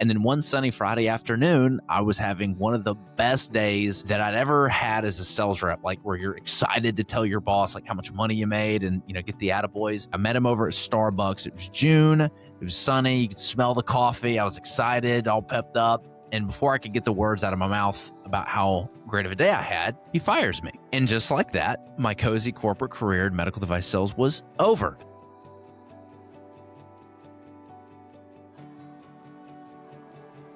And then one sunny Friday afternoon, I was having one of the best days that I'd ever had as a sales rep, like where you're excited to tell your boss like how much money you made and, get the attaboys. I met him over at Starbucks. It was June. It was sunny. You could smell the coffee. I was excited, all pepped up. And before I could get the words out of my mouth about how great of a day I had, he fires me. And just like that, my cozy corporate career in medical device sales was over.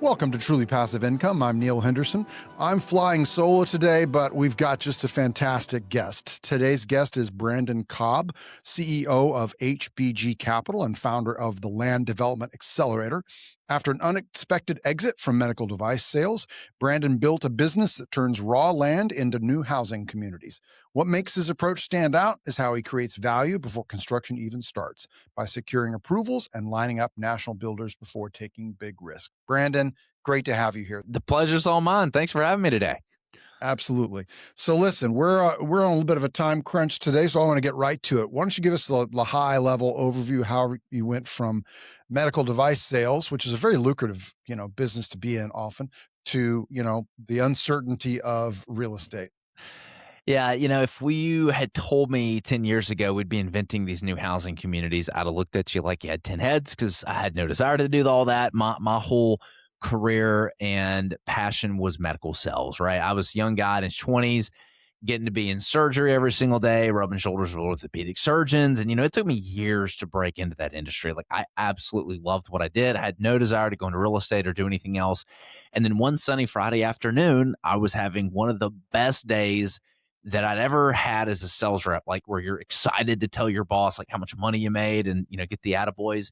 Welcome to Truly Passive Income. I'm Neil Henderson. I'm flying solo today, but we've got just a fantastic guest. Today's guest is Brandon Cobb, CEO of HBG Capital and founder of the Land Development Accelerator. After an unexpected exit from medical device sales, Brandon built a business that turns raw land into new housing communities. What makes his approach stand out is how he creates value before construction even starts, by securing approvals and lining up national builders before taking big risks. Brandon, great to have you here. The pleasure's all mine. Thanks for having me today. Absolutely. So listen, we're on a little bit of a time crunch today, so I want to get right to it. Why don't you give us the high level overview how you went from medical device sales, which is a very lucrative, business to be in often, to, the uncertainty of real estate. Yeah, if you had told me 10 years ago we'd be inventing these new housing communities, I'd have looked at you like you had 10 heads, because I had no desire to do all that. My whole career and passion was medical sales, right? I was a young guy in his 20s, getting to be in surgery every single day, rubbing shoulders with orthopedic surgeons. And, it took me years to break into that industry. Like, I absolutely loved what I did. I had no desire to go into real estate or do anything else. And then one sunny Friday afternoon, I was having one of the best days that I'd ever had as a sales rep, like where you're excited to tell your boss like how much money you made and, get the attaboys.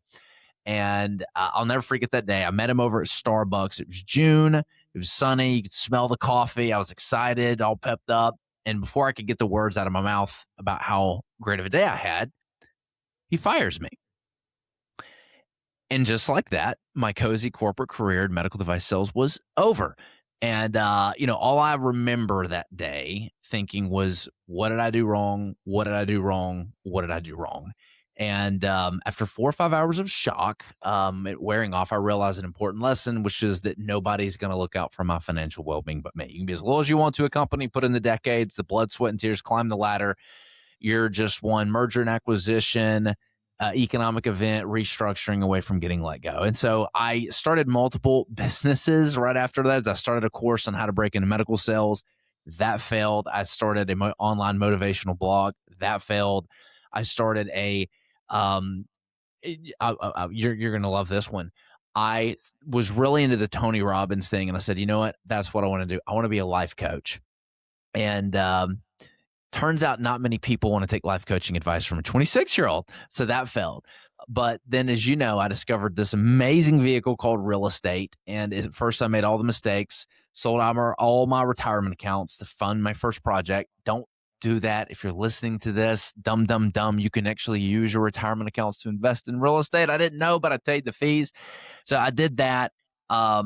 And I'll never forget that day. I met him over at Starbucks. It was June. It was sunny. You could smell the coffee. I was excited, all pepped up. And before I could get the words out of my mouth about how great of a day I had, he fires me. And just like that, my cozy corporate career in medical device sales was over. And, all I remember that day thinking was, what did I do wrong? What did I do wrong? What did I do wrong? And after 4 or 5 hours of shock, it wearing off, I realized an important lesson, which is that nobody's going to look out for my financial well-being but me. You can be as loyal as you want to a company, put in the decades, the blood, sweat, and tears, climb the ladder. You're just one merger and acquisition, economic event, restructuring away from getting let go. And so I started multiple businesses right after that. I started a course on how to break into medical sales. That failed. I started an online motivational blog. That failed. I started you're going to love this one. I was really into the Tony Robbins thing, and I said, you know what? That's what I want to do. I want to be a life coach. And turns out not many people want to take life coaching advice from a 26-year-old. So that failed. But then, as you know, I discovered this amazing vehicle called real estate. And at first I made all the mistakes, sold out all my retirement accounts to fund my first project. Don't do that. If you're listening to this, dumb. You can actually use your retirement accounts to invest in real estate. I didn't know, but I paid the fees. So I did that. I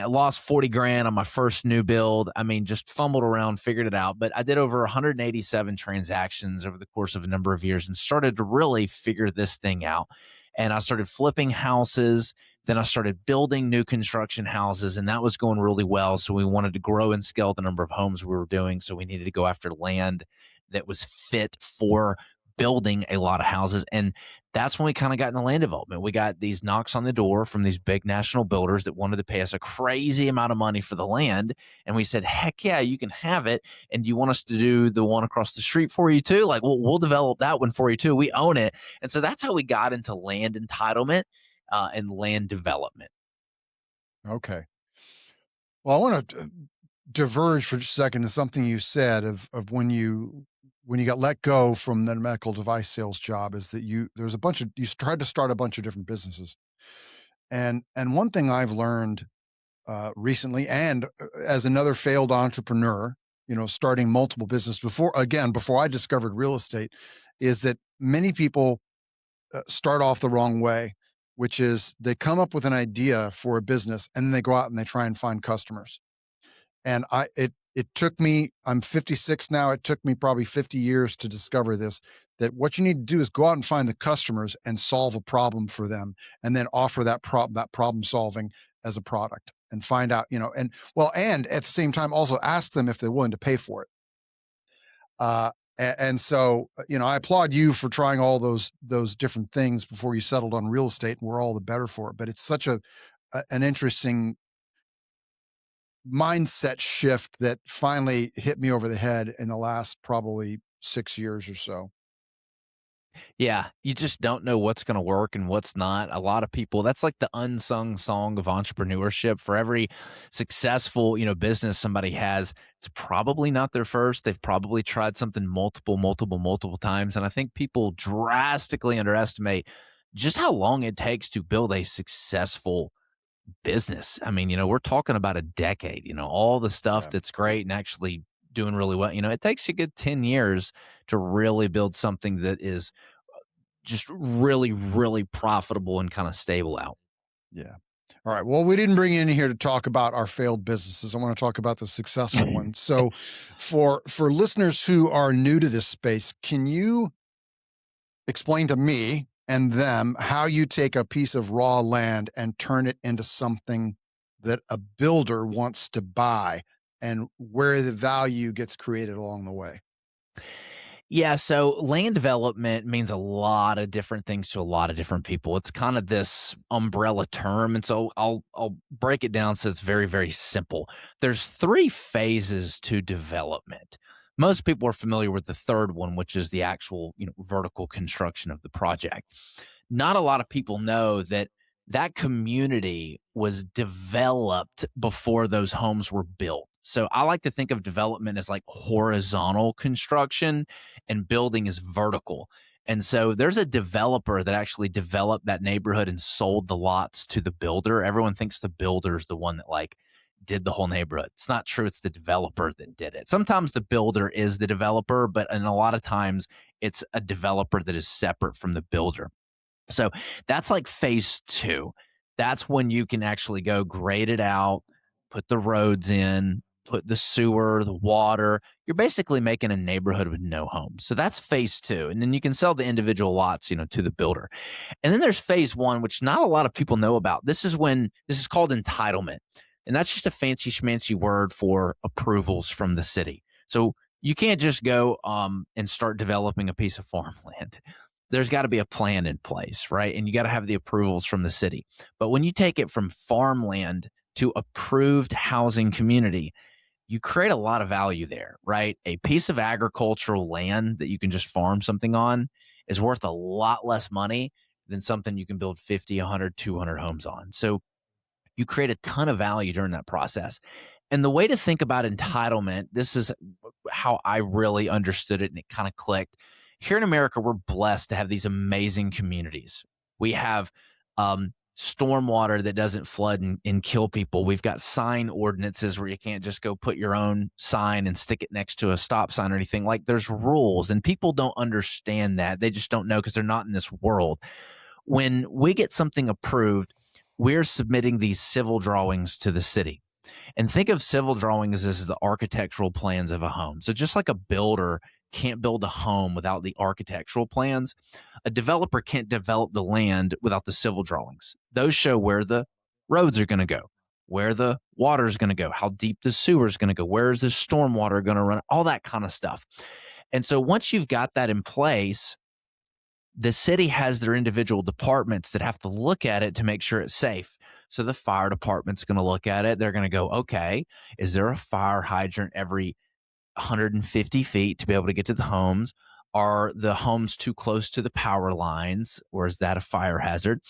lost 40 grand on my first new build. Just fumbled around, figured it out. But I did over 187 transactions over the course of a number of years and started to really figure this thing out. And I started flipping houses. Then I started building new construction houses, and that was going really well. So we wanted to grow and scale the number of homes we were doing. So we needed to go after land that was fit for building a lot of houses. And that's when we kind of got in the land development. We got these knocks on the door from these big national builders that wanted to pay us a crazy amount of money for the land. And we said, heck yeah, you can have it. And do you want us to do the one across the street for you too? Like, we'll develop that one for you too. We own it. And so that's how we got into land entitlement and land development. Okay. Well, I want to diverge for just a second to something you said of when you got let go from the medical device sales job, is that you tried to start a bunch of different businesses. And one thing I've learned recently, and as another failed entrepreneur, starting multiple businesses before I discovered real estate, is that many people start off the wrong way, which is they come up with an idea for a business and then they go out and they try and find customers. And it took me, I'm 56 now, it took me probably 50 years to discover this, that what you need to do is go out and find the customers and solve a problem for them, and then offer that problem solving as a product and find out, and at the same time also ask them if they're willing to pay for it. And so, I applaud you for trying all those different things before you settled on real estate, and we're all the better for it. But it's such an interesting mindset shift that finally hit me over the head in the last probably 6 years or so. Yeah, you just don't know what's going to work and what's not. A lot of people, that's like the unsung song of entrepreneurship. For every successful, business somebody has, it's probably not their first. They've probably tried something multiple times. And I think people drastically underestimate just how long it takes to build a successful business. I mean, we're talking about a decade, all the stuff Yeah. that's great and actually doing really well. It takes you a good 10 years to really build something that is just really, really profitable and kind of stable out. Yeah. All right. Well, we didn't bring you in here to talk about our failed businesses. I want to talk about the successful ones. So, for listeners who are new to this space, can you explain to me and them how you take a piece of raw land and turn it into something that a builder wants to buy, and where the value gets created along the way? Yeah, so land development means a lot of different things to a lot of different people. It's kind of this umbrella term, and so I'll break it down so it's very, very simple. There's three phases to development. Most people are familiar with the third one, which is the actual, vertical construction of the project. Not a lot of people know that that community was developed before those homes were built. So I like to think of development as like horizontal construction and building is vertical. And so there's a developer that actually developed that neighborhood and sold the lots to the builder. Everyone thinks the builder is the one that like did the whole neighborhood. It's not true. It's the developer that did it. Sometimes the builder is the developer, but in a lot of times it's a developer that is separate from the builder. So that's like phase two. That's when you can actually go grade it out, put the roads in, put the sewer, the water. You're basically making a neighborhood with no homes. So that's phase two. And then you can sell the individual lots, to the builder. And then there's phase one, which not a lot of people know about. This is called entitlement. And that's just a fancy schmancy word for approvals from the city. So you can't just go and start developing a piece of farmland. There's got to be a plan in place, right? And you got to have the approvals from the city. But when you take it from farmland to approved housing community, you create a lot of value there, right? A piece of agricultural land that you can just farm something on is worth a lot less money than something you can build 50, 100, 200 homes on. So you create a ton of value during that process. And the way to think about entitlement, this is how I really understood it and it kind of clicked. Here in America, we're blessed to have these amazing communities. We have stormwater that doesn't flood and kill people. We've got sign ordinances where you can't just go put your own sign and stick it next to a stop sign or anything. Like there's rules, and people don't understand that. They just don't know because they're not in this world. When we get something approved, we're submitting these civil drawings to the city. And think of civil drawings as the architectural plans of a home. So just like a builder can't build a home without the architectural plans, a developer can't develop the land without the civil drawings. Those show where the roads are going to go, where the water is going to go, how deep the sewer is going to go, where is the stormwater going to run, all that kind of stuff. And so once you've got that in place, the city has their individual departments that have to look at it to make sure it's safe. So the fire department's going to look at it. They're going to go, okay, is there a fire hydrant every 150 feet to be able to get to the homes? Are the homes too close to the power lines, or is that a fire hazard?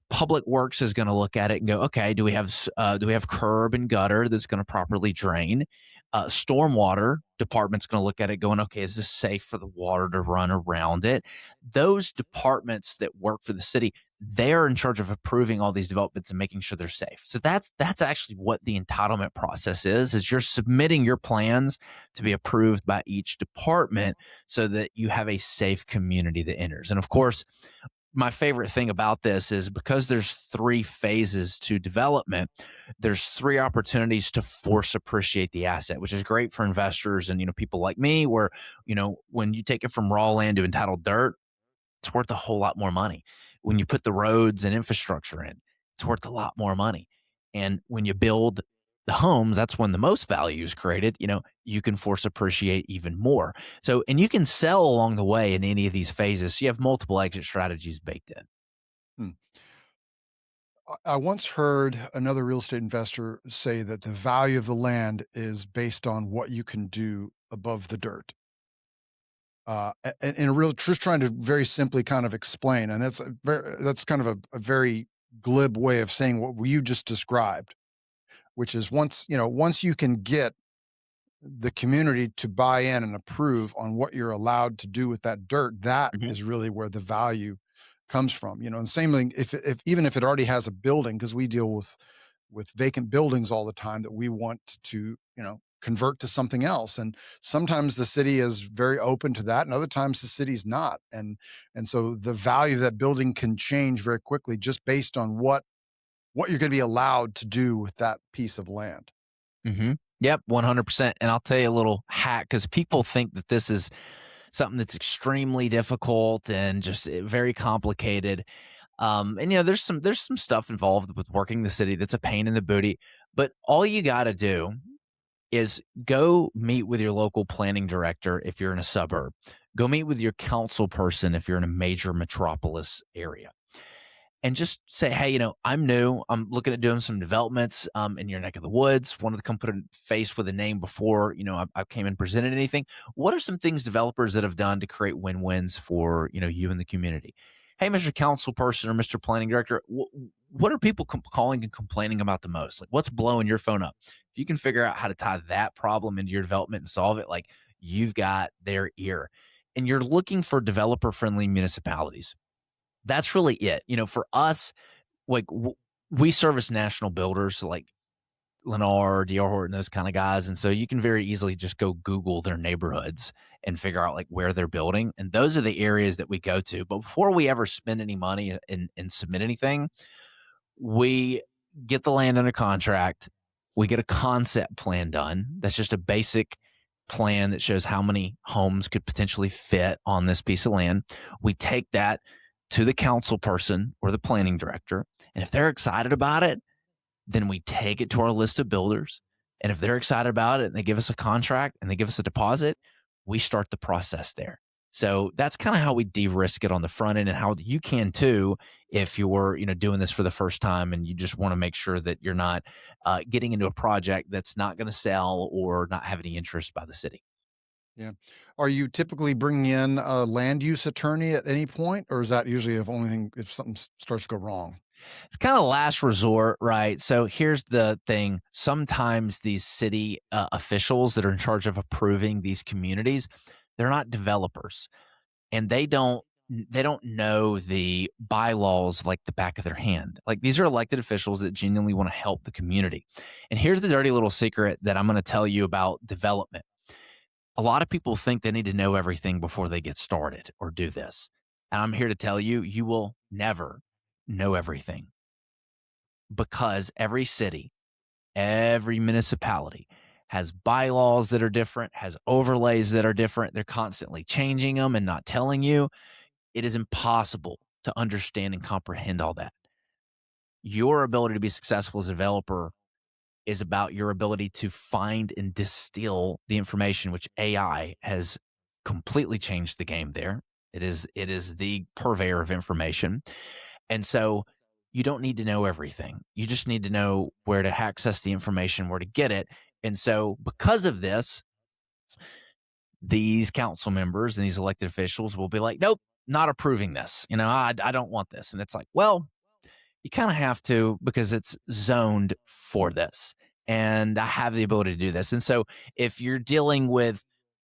Public Works is going to look at it and go, okay, do we have curb and gutter that's going to properly drain? Stormwater department's going to look at it going, okay, is this safe for the water to run around it? Those departments that work for the city, they're in charge of approving all these developments and making sure they're safe. So that's actually what the entitlement process is you're submitting your plans to be approved by each department so that you have a safe community that enters. And of course, my favorite thing about this is because there's three phases to development, there's three opportunities to force appreciate the asset, which is great for investors and, people like me where, when you take it from raw land to entitled dirt, it's worth a whole lot more money. When you put the roads and infrastructure in, it's worth a lot more money. And when you build the homes, that's when the most value is created. You can force appreciate even more. So, and you can sell along the way in any of these phases. So you have multiple exit strategies baked in. Hmm. I once heard another real estate investor say that the value of the land is based on what you can do above the dirt. In a real, just trying to very simply kind of explain, and that's kind of a very glib way of saying what you just described, which is once you can get the community to buy in and approve on what you're allowed to do with that dirt, that Mhm. is really where the value comes from. And same thing if even if it already has a building, because we deal with vacant buildings all the time that we want to, convert to something else. And sometimes the city is very open to that, and other times the city's not. And so the value of that building can change very quickly just based on what you're going to be allowed to do with that piece of land. Yep, 100%. And I'll tell you a little hack because people think that this is something that's extremely difficult and just very complicated. And there's some stuff involved with working the city that's a pain in the booty. But all you got to do is go meet with your local planning director if you're in a suburb. Go meet with your council person if you're in a major metropolis area. And just say, hey, I'm new. I'm looking at doing some developments in your neck of the woods. Wanted to come put a face with a name before, I came and presented anything. What are some things developers that have done to create win-wins for, you and the community? Hey, Mr. Council Person or Mr. Planning Director, what are people calling and complaining about the most? Like, what's blowing your phone up? If you can figure out how to tie that problem into your development and solve it, like you've got their ear. And you're looking for developer-friendly municipalities. That's really it. For us, like we service national builders, so like Lennar, D.R. Horton, those kind of guys. And so you can very easily just go Google their neighborhoods and figure out like where they're building. And those are the areas that we go to. But before we ever spend any money and submit anything, we get the land under contract. We get a concept plan done. That's just a basic plan that shows how many homes could potentially fit on this piece of land. We take that to the council person or the planning director. And if they're excited about it, then we take it to our list of builders. And if they're excited about it and they give us a contract and they give us a deposit, we start the process there. So that's kind of how we de-risk it on the front end, and how you can too if you're doing this for the first time and you just want to make sure that you're not getting into a project that's not going to sell or not have any interest by the city. Yeah. Are you typically bringing in a land use attorney at any point, or is that usually if only thing if something starts to go wrong? It's kind of last resort, right? So here's the thing. Sometimes these city officials that are in charge of approving these communities, they're not developers, and they don't know the bylaws like the back of their hand. Like, these are elected officials that genuinely want to help the community. And here's the dirty little secret that I'm going to tell you about development. A lot of people think they need to know everything before they get started or do this. And I'm here to tell you, you will never know everything, because every city, every municipality has bylaws that are different, has overlays that are different. They're constantly changing them and not telling you. It is impossible to understand and comprehend all that. Your ability to be successful as a developer is about your ability to find and distill the information, which AI has completely changed the game there. It is the purveyor of information. And so you don't need to know everything. You just need to know where to access the information, where to get it. And so because of this, these council members and these elected officials will be like, nope, not approving this. I don't want this. And it's like, well, you kind of have to, because it's zoned for this. And I have the ability to do this. And so if you're dealing with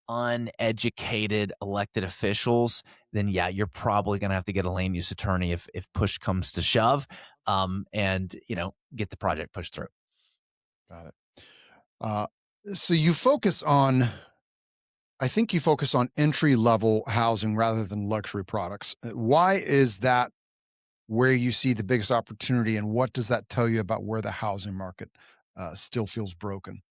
uneducated elected officials, then yeah, you're probably going to have to get a land use attorney if push comes to shove, and get the project pushed through. Got it. Uh, so I think you focus on entry level housing rather than luxury products. Why is that where you see the biggest opportunity, and what does that tell you about where the housing market still feels broken?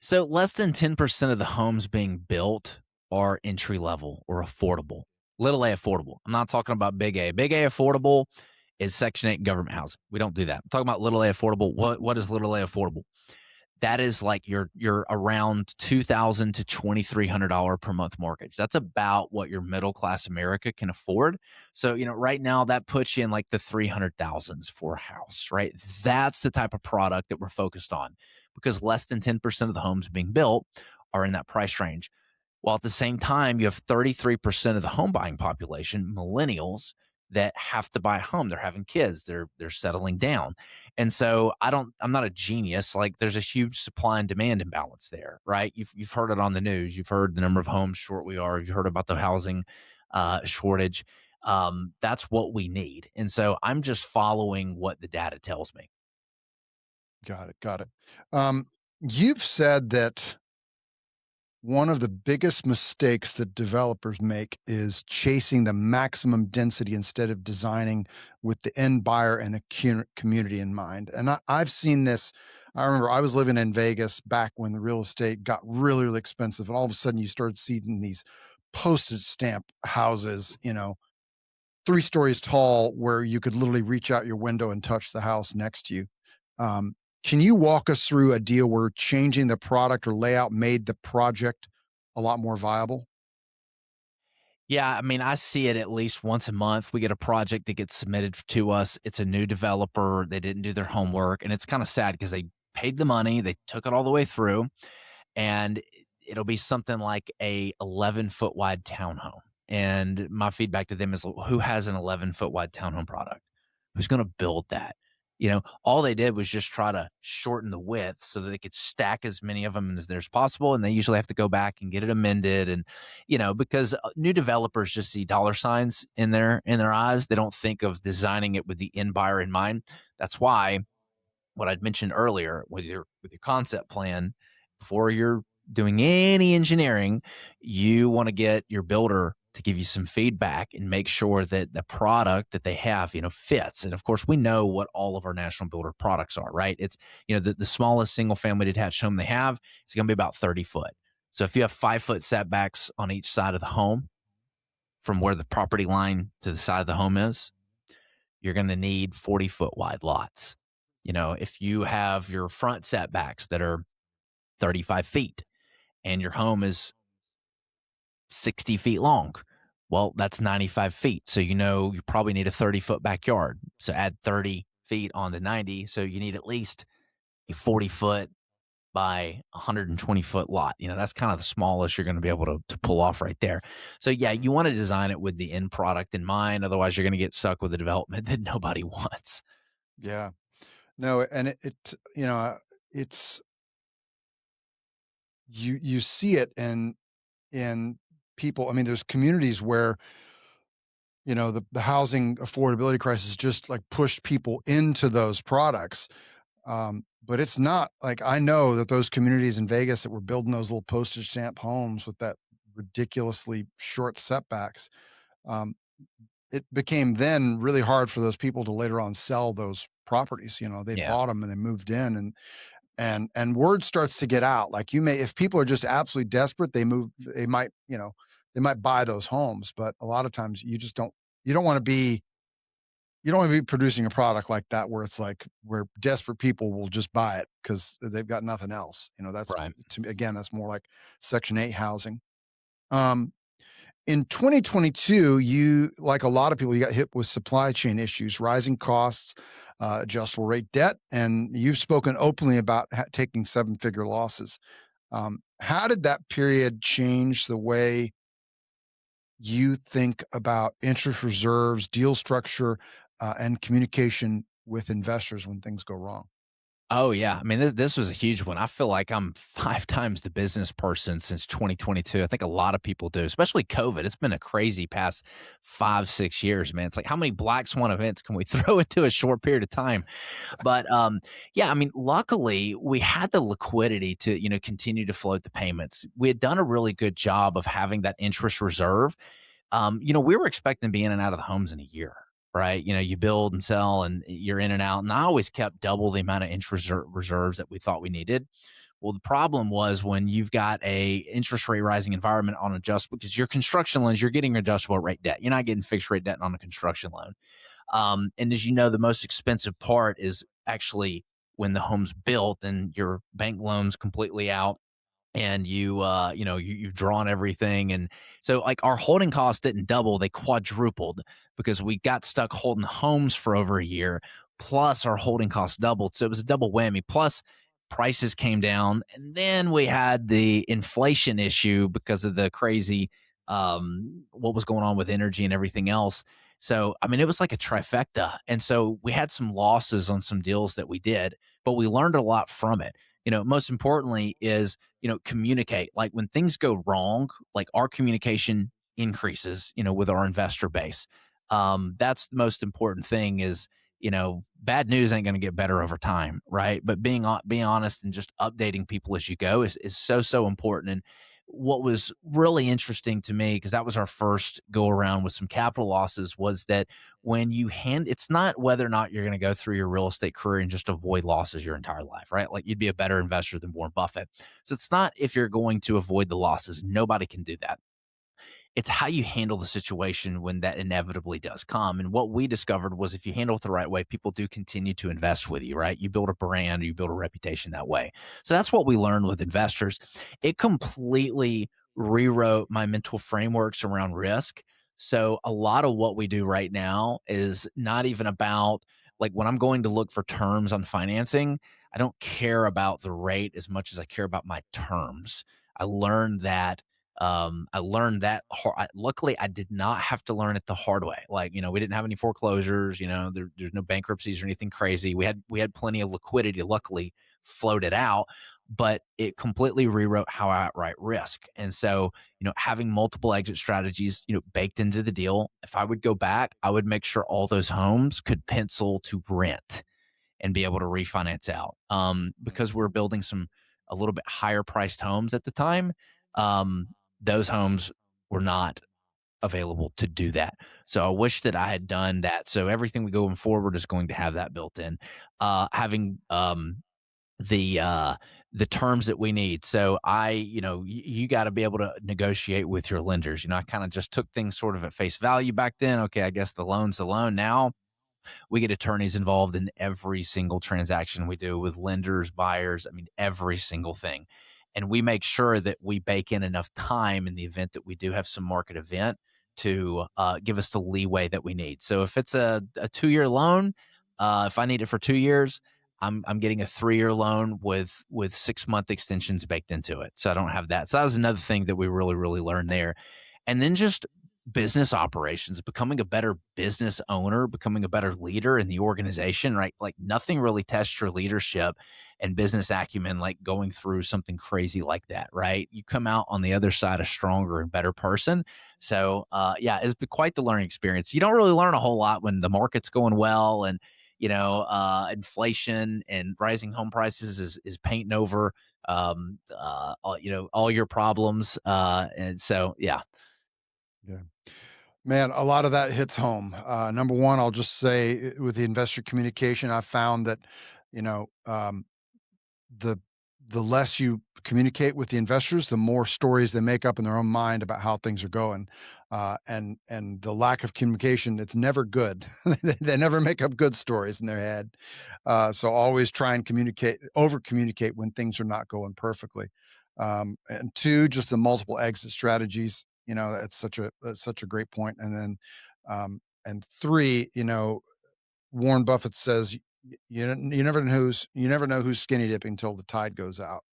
So less than 10% of the homes being built are entry level or affordable. Little a affordable. I'm not talking about big A. Big A affordable is Section 8 government housing. We don't do that. I'm talking about little A affordable. What is little A affordable? That is like you're around $2,000 to $2,300 per month mortgage. That's about what your middle class America can afford. So, right now that puts you in like the 300,000s for a house, right? That's the type of product that we're focused on, because less than 10% of the homes being built are in that price range. While at the same time, you have 33% of the home buying population, millennials, that have to buy a home. They're having kids. They're settling down. And so I'm not a genius. Like, there's a huge supply and demand imbalance there, right? You've heard it on the news. You've heard the number of homes short we are. You've heard about the housing shortage. That's what we need. And so I'm just following what the data tells me. Got it. Got it. You've said that one of the biggest mistakes that developers make is chasing the maximum density instead of designing with the end buyer and the community in mind. And I've seen this. I remember I was living in Vegas back when the real estate got really, really expensive. And all of a sudden you started seeing these postage stamp houses, 3 stories tall, where you could literally reach out your window and touch the house next to you. Um, can you walk us through a deal where changing the product or layout made the project a lot more viable? Yeah, I mean, I see it at least once a month. We get a project that gets submitted to us. It's a new developer. They didn't do their homework. And it's kind of sad because they paid the money, they took it all the way through, and it'll be something like a 11-foot wide townhome. And my feedback to them is, who has an 11-foot wide townhome product? Who's going to build that? All they did was just try to shorten the width so that they could stack as many of them as there's possible. And they usually have to go back and get it amended. And, because new developers just see dollar signs in their eyes. They don't think of designing it with the end buyer in mind. That's why what I'd mentioned earlier with your concept plan, before you're doing any engineering, you want to get your builder to give you some feedback and make sure that the product that they have, fits. And of course, we know what all of our national builder products are, right? It's, the smallest single family detached home they have is going to be about 30 foot. So if you have 5-foot setbacks on each side of the home from where the property line to the side of the home is, you're going to need 40-foot wide lots. If you have your front setbacks that are 35 feet and your home is 60 feet long, well, that's 95 feet. So, you probably need a 30-foot backyard. So add 30 feet on the 90. So you need at least a 40-foot by 120-foot lot. That's kind of the smallest you're going to be able to pull off right there. So yeah, you want to design it with the end product in mind. Otherwise, you're going to get stuck with a development that nobody wants. Yeah. No, and it's you see it in people. I mean, there's communities where the housing affordability crisis just like pushed people into those products. But it's not like, I know that those communities in Vegas that were building those little postage stamp homes with that ridiculously short setbacks, um, it became then really hard for those people to later on sell those properties. They Yeah. bought them and they moved in, and word starts to get out. Like, if people are just absolutely desperate, they might, they might buy those homes. But a lot of times you don't want to be, producing a product like that where it's like, where desperate people will just buy it because they've got nothing else. That's, Right. to me, again, that's more like Section 8 housing. Um, in 2022, you, like a lot of people, you got hit with supply chain issues, rising costs, adjustable rate debt, and you've spoken openly about taking 7-figure losses. How did that period change the way you think about interest reserves, deal structure, and communication with investors when things go wrong? Oh yeah, I mean, this was a huge one. I feel like I'm 5 times the business person since 2022. I think a lot of people do, especially COVID. It's been a crazy past 5-6 years, man. It's like, how many black swan events can we throw into a short period of time? But yeah, I mean, luckily we had the liquidity to continue to float the payments. We had done a really good job of having that interest reserve. We were expecting to be in and out of the homes in a year, right? You build and sell and you're in and out. And I always kept double the amount of interest reserves that we thought we needed. Well, the problem was when you've got a interest rate rising environment on adjustable, because your construction loans, you're getting adjustable rate debt. You're not getting fixed rate debt on a construction loan. And as you know, the most expensive part is actually when the home's built and your bank loan's completely out and you've drawn everything. And so like our holding costs didn't double, they quadrupled because we got stuck holding homes for over a year, plus our holding costs doubled. So it was a double whammy. Plus prices came down, and then we had the inflation issue because of the crazy what was going on with energy and everything else. So I mean, it was like a trifecta. And so we had some losses on some deals that we did, but we learned a lot from it. Most importantly is communicate. Like when things go wrong, like our communication increases, with our investor base. That's the most important thing is, bad news ain't going to get better over time, right? But being honest and just updating people as you go is so important. And what was really interesting to me, because that was our first go around with some capital losses, was that when it's not whether or not you're going to go through your real estate career and just avoid losses your entire life, right? Like you'd be a better investor than Warren Buffett. So it's not if you're going to avoid the losses. Nobody can do that. It's how you handle the situation when that inevitably does come. And what we discovered was if you handle it the right way, people do continue to invest with you, right? You build a brand, you build a reputation that way. So that's what we learned with investors. It completely rewrote my mental frameworks around risk. So a lot of what we do right now is not even about like when I'm going to look for terms on financing, I don't care about the rate as much as I care about my terms. I learned that luckily, I did not have to learn it the hard way. Like, we didn't have any foreclosures. There's no bankruptcies or anything crazy. We had plenty of liquidity. Luckily, floated out, but it completely rewrote how I outright risk. And so, having multiple exit strategies, baked into the deal. If I would go back, I would make sure all those homes could pencil to rent and be able to refinance out. Because we're building some a little bit higher priced homes at the time. Those homes were not available to do that. So I wish that I had done that. So everything we going forward is going to have that built in. Having the terms that we need. So you got to be able to negotiate with your lenders. I kind of just took things sort of at face value back then. Okay, I guess the loan's the loan now. We get attorneys involved in every single transaction we do with lenders, buyers, I mean, every single thing. And we make sure that we bake in enough time in the event that we do have some market event to give us the leeway that we need. So if it's a 2-year loan, if I need it for 2 years, I'm getting a 3-year loan with 6-month extensions baked into it. So I don't have that. So that was another thing that we really, really learned there. And then just business operations, becoming a better business owner, becoming a better leader in the organization, right? Like nothing really tests your leadership and business acumen like going through something crazy like that, right? You come out on the other side a stronger and better person. So, yeah, it's been quite the learning experience. You don't really learn a whole lot when the market's going well and, inflation and rising home prices is painting over, all your problems. And so, yeah. Yeah. Man, a lot of that hits home. Number one, I'll just say with the investor communication, I found that, you know, the the less you communicate with the investors, the more stories they make up in their own mind about how things are going, and the lack of communication, it's never good. They never make up good stories in their head. So always try and over communicate when things are not going perfectly. And two, just the multiple exit strategies. That's such a great point. And three, Warren Buffett says you never know who's skinny dipping till the tide goes out.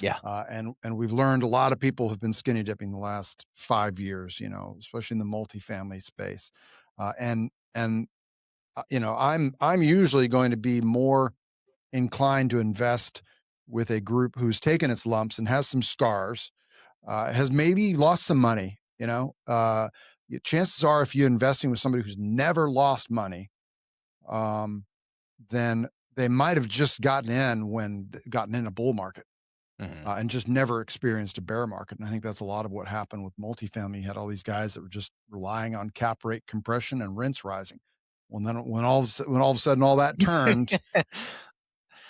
Yeah. And we've learned a lot of people have been skinny dipping the last 5 years, especially in the multifamily space. I'm usually going to be more inclined to invest with a group who's taken its lumps and has some scars, has maybe lost some money. Chances are, if you're investing with somebody who's never lost money, um, then they might have just gotten in a bull market, Mhm. and just never experienced a bear market. And I think that's a lot of what happened with multifamily. You had all these guys that were just relying on cap rate compression and rents rising. Well, then when all of a sudden all that turned,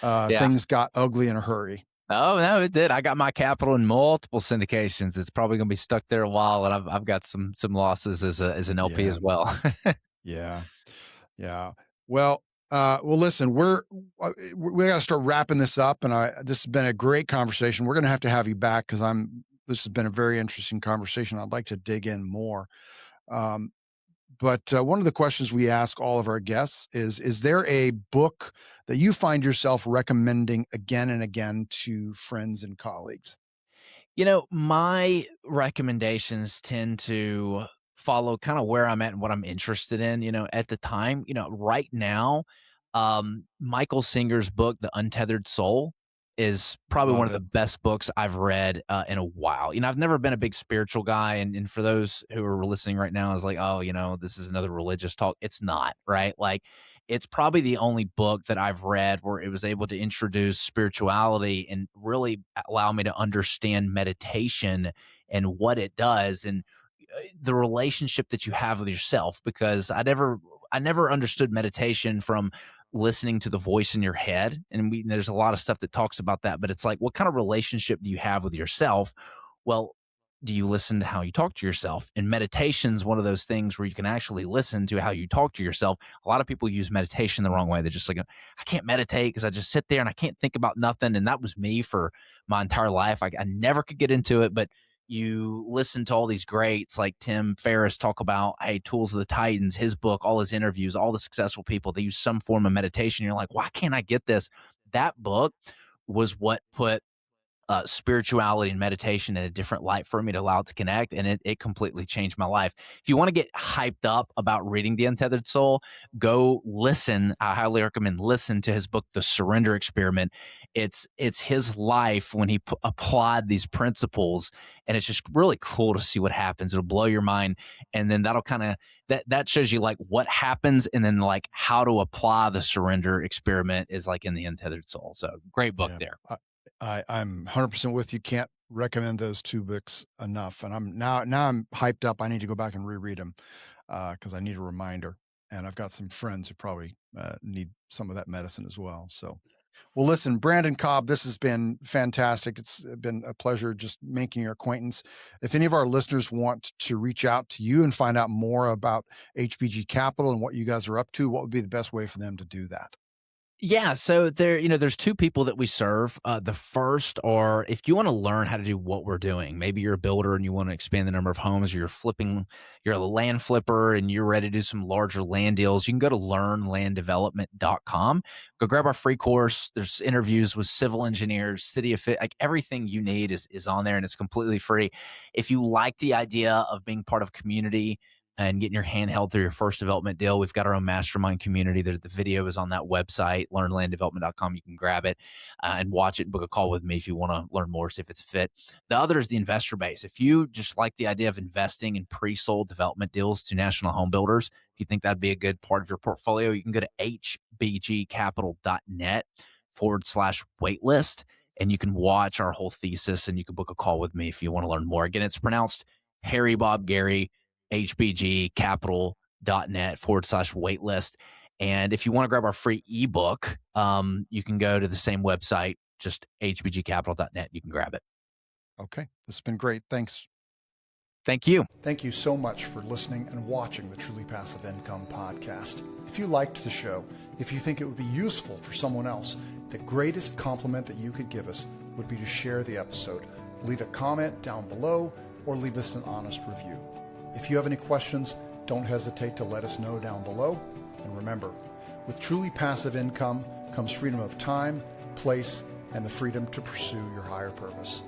Yeah. things got ugly in a hurry. Oh, no, it did. I got my capital in multiple syndications. It's probably gonna be stuck there a while, and I've got some losses as an LP Yeah, as well. yeah. Yeah. Well, listen, we got to start wrapping this up, and this has been a great conversation. We're going to have you back because this has been a very interesting conversation. I'd like to dig in more. Um, but one of the questions we ask all of our guests is there a book that you find yourself recommending again and again to friends and colleagues? My recommendations tend to follow kind of where I'm at and what I'm interested in, at the time. Right now, Michael Singer's book, The Untethered Soul, is probably one Love of the it. best books I've read in a while. I've never been a big spiritual guy. And for those who are listening right now, is like, oh, this is another religious talk. It's not, right? Like, it's probably the only book that I've read where it was able to introduce spirituality and really allow me to understand meditation and what it does and the relationship that you have with yourself. Because I never understood meditation from listening to the voice in your head. And there's a lot of stuff that talks about that, but it's like, what kind of relationship do you have with yourself? Well, do you listen to how you talk to yourself? And meditation is one of those things where you can actually listen to how you talk to yourself. A lot of people use meditation the wrong way. They're just like, I can't meditate because I just sit there and I can't think about nothing. And that was me for my entire life. I never could get into it, but you listen to all these greats like Tim Ferriss talk about, hey, Tools of the Titans, his book, all his interviews, all the successful people, they use some form of meditation. You're like, why can't I get this? That book was what put spirituality and meditation in a different light for me to allow it to connect. And it completely changed my life. If you want to get hyped up about reading The Untethered Soul, go listen. I highly recommend listen to his book, The Surrender Experiment. It's his life when he applied these principles. And it's just really cool to see what happens. It'll blow your mind. And then that'll kind of, that shows you like what happens. And then like how to apply the surrender experiment is like in The Untethered Soul. So great book Yeah. there. I'm 100% with you. Can't recommend those two books enough. And I'm hyped up. I need to go back and reread them because I need a reminder. And I've got some friends who probably need some of that medicine as well. So, well, listen, Brandon Cobb, this has been fantastic. It's been a pleasure just making your acquaintance. If any of our listeners want to reach out to you and find out more about HBG Capital and what you guys are up to, what would be the best way for them to do that? Yeah, so there's two people that we serve. The first are if you want to learn how to do what we're doing. Maybe you're a builder and you want to expand the number of homes, or you're a land flipper and you're ready to do some larger land deals. You can go to learnlanddevelopment.com. Go grab our free course. There's interviews with civil engineers, like everything you need is on there, and it's completely free. If you like the idea of being part of community and getting your hand held through your first development deal, we've got our own mastermind community. The video is on that website, learnlanddevelopment.com. You can grab it and watch it and book a call with me if you want to learn more, see if it's a fit. The other is the investor base. If you just like the idea of investing in pre-sold development deals to national home builders, if you think that'd be a good part of your portfolio, you can go to hbgcapital.net/waitlist, and you can watch our whole thesis and you can book a call with me if you want to learn more. Again, it's pronounced Harry Bob Gary, hbgcapital.net/waitlist. And if you want to grab our free ebook, you can go to the same website, just hbgcapital.net. You can grab it. Okay. This has been great. Thanks. Thank you. Thank you so much for listening and watching the Truly Passive Income podcast. If you liked the show, if you think it would be useful for someone else, the greatest compliment that you could give us would be to share the episode. Leave a comment down below or leave us an honest review. If you have any questions, don't hesitate to let us know down below. And remember, with truly passive income comes freedom of time, place, and the freedom to pursue your higher purpose.